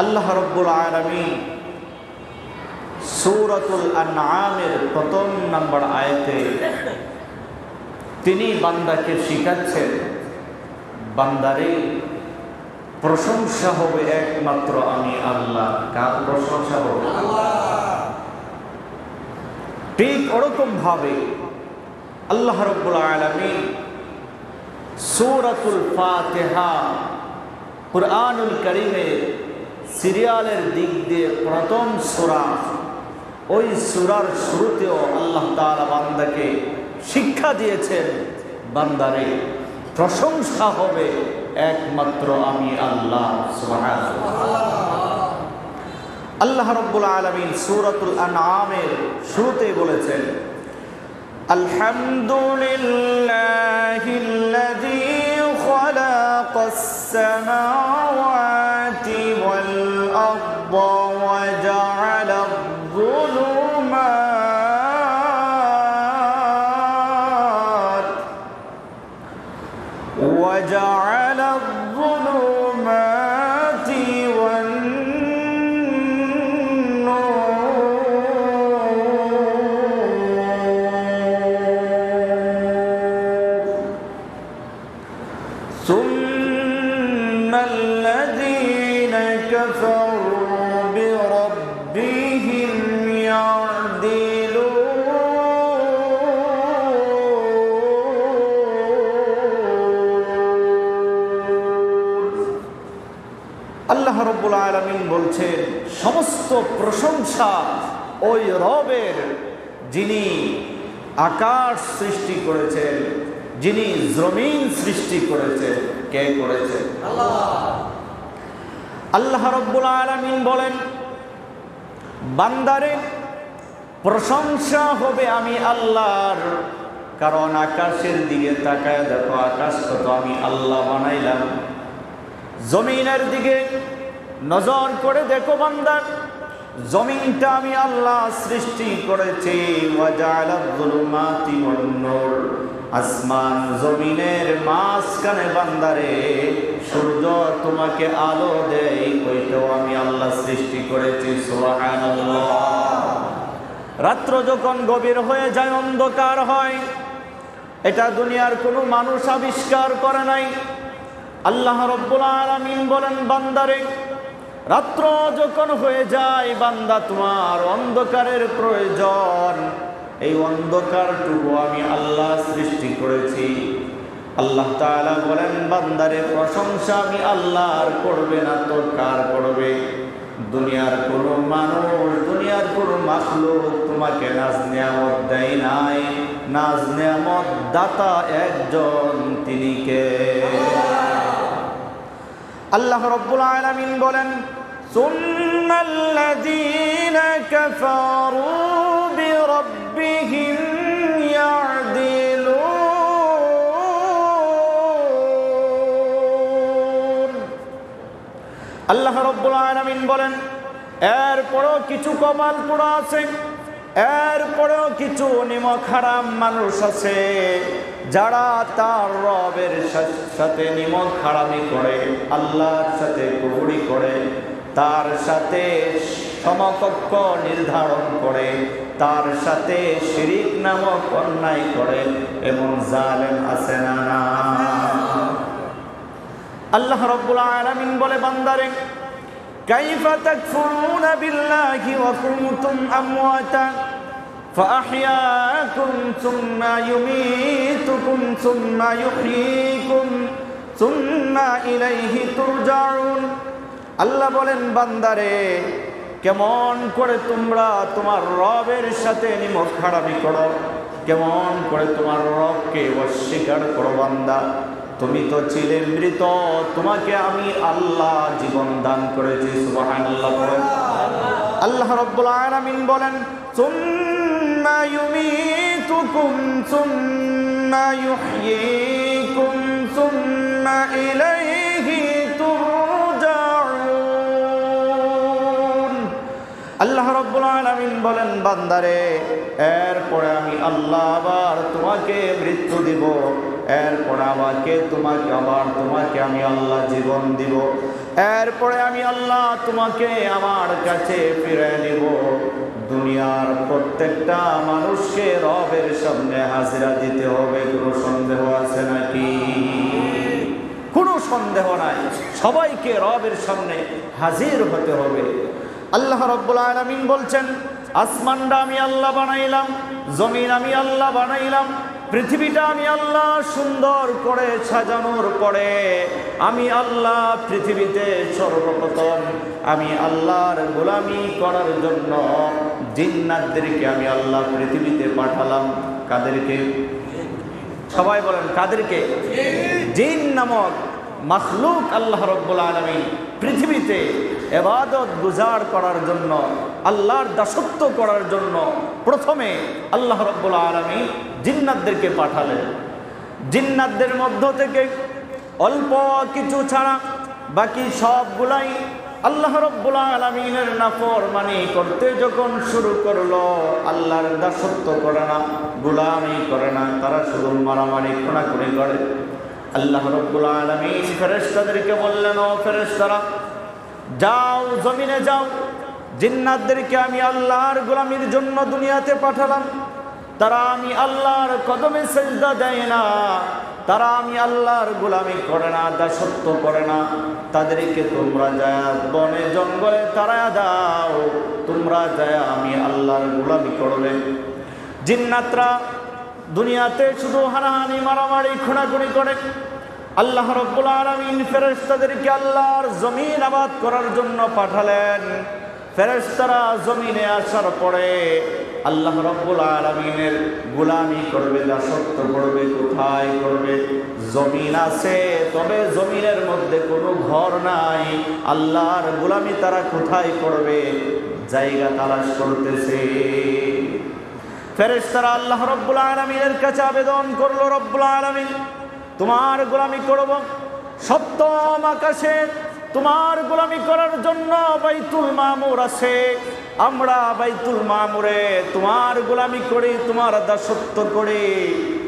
আল্লাহ রাব্বুল আলামিন সূরাতুল আনআমের প্রথম নম্বর আয়াতে তিনি বান্দাকে শিখাচ্ছেন, বান্দারে প্রশংসা হবে একমাত্র আমি আল্লাহ। কার প্রশংসা হবে? ঠিক ওরকম ভাবে আল্লাহ রাব্বুল আলামিন সূরাতুল ফাতিহা কুরআনুল কারীমের সিরিয়ালের দিক দিয়ে প্রথম সূরা, ওই সূরার শুরুতেও আল্লাহ তাআলা বান্দাকে শিক্ষা দিয়েছেন, বান্দারে প্রশংসা হবে একমাত্র আমি আল্লাহ। সুবহানাল্লাহ। আল্লাহ রাব্বুল আলামিন সূরাতুল আনআমের শুরুতে বলেছেন, আলহামদুলিল্লাহিল্লাযী খালাকাস সামাওয়াতি ওয়াল আরদা ওয়া জাআলায الظلمات والنور ثم الذين كفروا بربهم يعدلون আল্লাহ রাব্বুল আলামিন বলছেন, সমস্ত প্রশংসা ওই রবের যিনি আকাশ সৃষ্টি করেছেন, যিনি জমিন সৃষ্টি করেছেন। কে করেছেন? আল্লাহ। আল্লাহ রাব্বুল আলামিন বলেন, বান্দারে প্রশংসা হবে আমি আল্লাহর, কারণ আকাশের দিকে তাকায় দেখো, আকাশ কত আমি আল্লাহ বানাইলাম। জমিনের দিকে নজর করে দেখো বান্দা, জমিনটা আমি আল্লাহ সৃষ্টি করেছি। ওয়াজালায যুলুমাতি ওয়ান নূর, আসমান জমিনের মাঝখানে বান্দারে সূর্য তোমাকে আলো দেয়, ওইটাও আমি আল্লাহ সৃষ্টি করেছি। সুবহানাল্লাহ। রাত্র যখন গভীর হয়ে যায়, অন্ধকার হয়, এটা দুনিয়ার কোনো মানুষ আবিষ্কার করে নাই। আল্লাহ রাব্বুল আলামিন বলেন, বান্দারে রাত্র যখন হয়ে যায়, বান্দা তোমার অন্ধকারের প্রয়োজন, এই অন্ধকারটুকু আমি আল্লাহ সৃষ্টি করেছি। আল্লাহ তাআলা বলেন, বান্দারে প্রশংসা আমি আল্লাহর করবে না তো কার করবে? দুনিয়ার কোনো মানুষ, দুনিয়ার কোনো মাখলুক তোমাকে নাজ নিয়ামত দেয় নাই। নাজ নিয়ামত দাতা একজন, তিনি কে? আল্লাহ রাব্বুল আলামিন বলেন, সুন্নাল্লাযীনা কাফারু বিরাব্বিহিম ইয়া'দিলুন। আল্লাহ রাব্বুল আলামিন বলেন, এরপরও কিছু কপাল পোড়া আছে, এরপরেও কিছু নিমক হারাম মানুষ আছে, যারা তার রবের সাথে নিমক হারামি করে, আল্লাহর সাথে কুফরি করে, তার সাথে সমকক্ষ নির্ধারণ করে, তার সাথে শিরিক নামক অন্যায় করে, এমন জালেম আছে না? আল্লাহ রাব্বুল আলামিন বলে, বান্দারে কাইফা তাকফুরুনা বিল্লাহি ওয়া কুনতুম আমওয়াতা فأحياكم ثم يميتكم ثم يحييكم ثم إليه ترجعون। আল্লাহ বলেন, বান্দারে কেমন করে তোমরা তোমার রবের সাথে নিমক হারামি করো, কেমন করে তোমার রবকে অস্বীকার করো। বান্দা তুমি তো ছিলে মৃত, তোমাকে আমি আল্লাহ জীবন দান করেছি। সুবহানাল্লাহ। আল্লাহ রাব্বুল আলামিন বলেন, সুম্মা ইউমীতুকুম সুম্মা ইউহয়ীকুম সুম্মা ইলাইহি তুরজাউন। আল্লাহ রাব্বুল আলামিন বলেন, বান্দারে এরপরে আমি আল্লাহ আবার তোমাকে মৃত্যু দিব, এরপর তোমাকে আমি আল্লাহ জীবন দিব। এরপরে আমি আল্লাহ তোমাকে আমার কাছে ফিরে নিব। দুনিয়ার প্রত্যেকটা মানুষকে রবের সামনে হাজিরা দিতে হবে, কোনো সন্দেহ আছে নাকি? কোনো সন্দেহ নাই, সবাইকে রবের সামনে হাজির হতে হবে। আল্লাহ রাব্বুল আলামিন বলছেন, আসমানটা আমি আল্লাহ বানাইলাম, জমিন আমি আল্লাহ বানাইলাম, পৃথিবীটা আমি আল্লাহ সুন্দর করে সাজানোর পরে আমি আল্লাহ পৃথিবীতে সর্বপ্রথম আমি আল্লাহর গোলামি করার জন্য জিন্নাতদেরকে আমি আল্লাহ পৃথিবীতে পাঠালাম। কাদেরকে? সবাই বলেন কাদেরকে? জিন নামক মাখলুক আল্লাহ রাব্বুল আলামিন পৃথিবীতে ইবাদত গুজার করার জন্য, আল্লাহর দাসত্ব করার জন্য প্রথমে আল্লাহ রাব্বুল আলামিন জিন্নাতদেরকে পাঠালেন। জিন্নাতদের মধ্য থেকে অল্প কিছু ছাড়া বাকি সবগুলাই আল্লাহ রাব্বুল আলামিনের নাফরমানি করতে যখন শুরু করলো, আল্লাহর দাসত্ব করে না, গোলামি করে না, তারা শুধু মারামারি খুনাখুনি করে। আল্লাহ রাব্বুল আলামিন ফেরেশতাদেরকে বললেন, ও ফেরেশতারা, যাও জমিনে যাও, জিন্নাতদেরকে আমি আল্লাহর গোলামির জন্য দুনিয়াতে পাঠালাম। তারা আমি আল্লাহর কদমে সিজদা দেয় না, তারা আমি আল্লাহর গোলামি করে না, দাসত্ব করে না। তাদেরকে তোমরা যায় বনে জঙ্গলে তারা দাও, তোমরা যায় আমি আল্লাহর গোলামি করবে। জিন্নাতরা দুনিয়াতে শুধু হানাহানি মারামারি খুনাখুনি করে। আল্লাহ রাব্বুল আলামিন ফেরেশতাদেরকে আল্লাহর জমিন আবাদ করার জন্য পাঠালেন। ফেরেশতারা জমিনে আসার পরে আল্লাহ রাব্বুল আলামিনের গোলামি করবে, দাসত্ব করবে। কোথায় করবে? জমিন আছে, তবে জমিনের মধ্যে কোনো ঘর নাই। আল্লাহর গোলামি তারা কোথায় করবে? জায়গা তালাশ করতেছে। ফেরেশতারা আল্লাহ রাব্বুল আলামিনের কাছে আবেদন করলো, রব্বুল আলামিন, তোমার গোলামি করব, সপ্তম আকাশে তোমার গোলামি করার জন্য বাইতুল মামুর আছে। আমরা বাইতুল মামুরে তোমার গোলামি করি, তোমার দাসত্ব করি,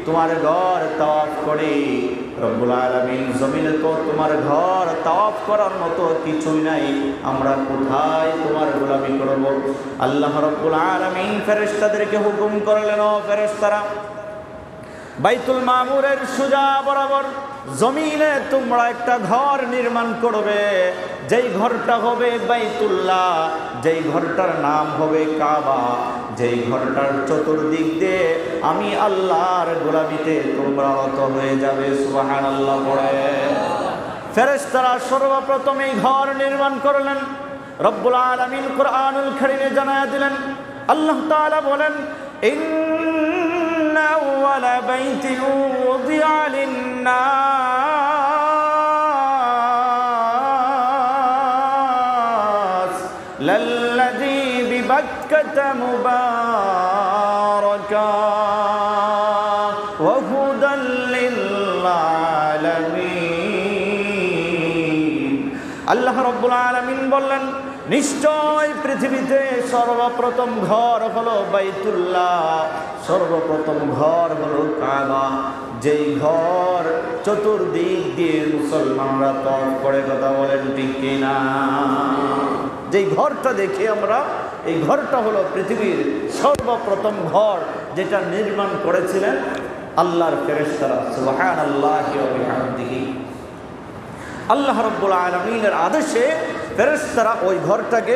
তোমার ঘর তাওয়াফ করি। রব্বুল আলামিন, জমিনে তো তোমার ঘর তাওয়াফ করার মতো কিছুই নাই, আমরা কোথায় তোমার গোলামি করব? আল্লাহ রব্বুল আলামিন ফেরেশতাদেরকে হুকুম করলেন, ও ফেরেশতারা, বাইতুল মামুরের সোজা বরাবর জমিনে তোমরা একটা ঘর নির্মাণ করবে, যেই ঘরটা হবে বাইতুল্লাহ, যেই ঘরটার নাম হবে কাবা, যেই ঘরটার চতুর্দিক দিয়ে আমি আল্লাহর গোলামিতে তোমরা রত হয়ে যাবে। সুবহানাল্লাহ পড়ে ফেরেশতারা সর্বপ্রথম এই ঘর নির্মাণ করলেন। রব্বুল আলামিন কুরআনুল কারীমে জানায়া দিলেন, আল্লাহ তাআলা বলেন, ইন্না আউওয়ালা বাইতিন উযিআ লিন-নাস লাল্লাযী বিবাক্কাতা মুবারাকা ওয়া হুদাল লিল-আলামিন। আল্লাহ রাব্বুল আলামিন বললেন, নিশ্চয় পৃথিবীতে সর্বপ্রথম ঘর হলো বাইতুল্লাহ, সর্বপ্রথম ঘর হলো কাবা, যেই ঘর চতুর্দিক দিয়ে মুসলমানরা তওয়াফ করে। কথা বলেন ঠিক কিনা? যেই ঘরটা দেখি আমরা, এই ঘরটা হলো পৃথিবীর সর্বপ্রথম ঘর, যেটা নির্মাণ করেছিলেন আল্লাহর ফেরেশতারা। সুবহানাল্লাহি ওয়া বিহামদিহি। আল্লাহ রাব্বুল আলামিনের আদেশে ফেরেশতারা ওই ঘরটাকে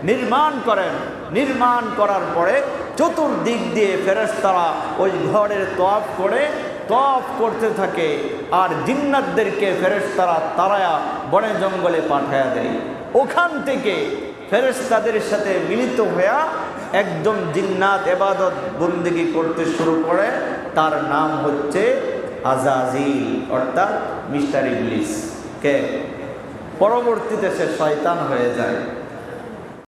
নির্মাণ করেন। নির্মাণ করার পরে চতুর্দিক দিয়ে ফেরেশতারা ওই ঘরের তওয়াফ করতে থাকে। আর জিন্নাতদেরকে ফেরেশতারা তারায়া বনে জঙ্গলে পাঠায়া দেয়। ওখান থেকে ফেরেশতাদের সাথে মিলিত হয়ে একজন জিন্নাত ইবাদত বন্দেগী করতে শুরু করে, তার নাম হচ্ছে আজাজিল, অর্থাৎ মিস্টার ইবলিস। কে পরবর্তীতে সে শয়তান হয়ে যায়।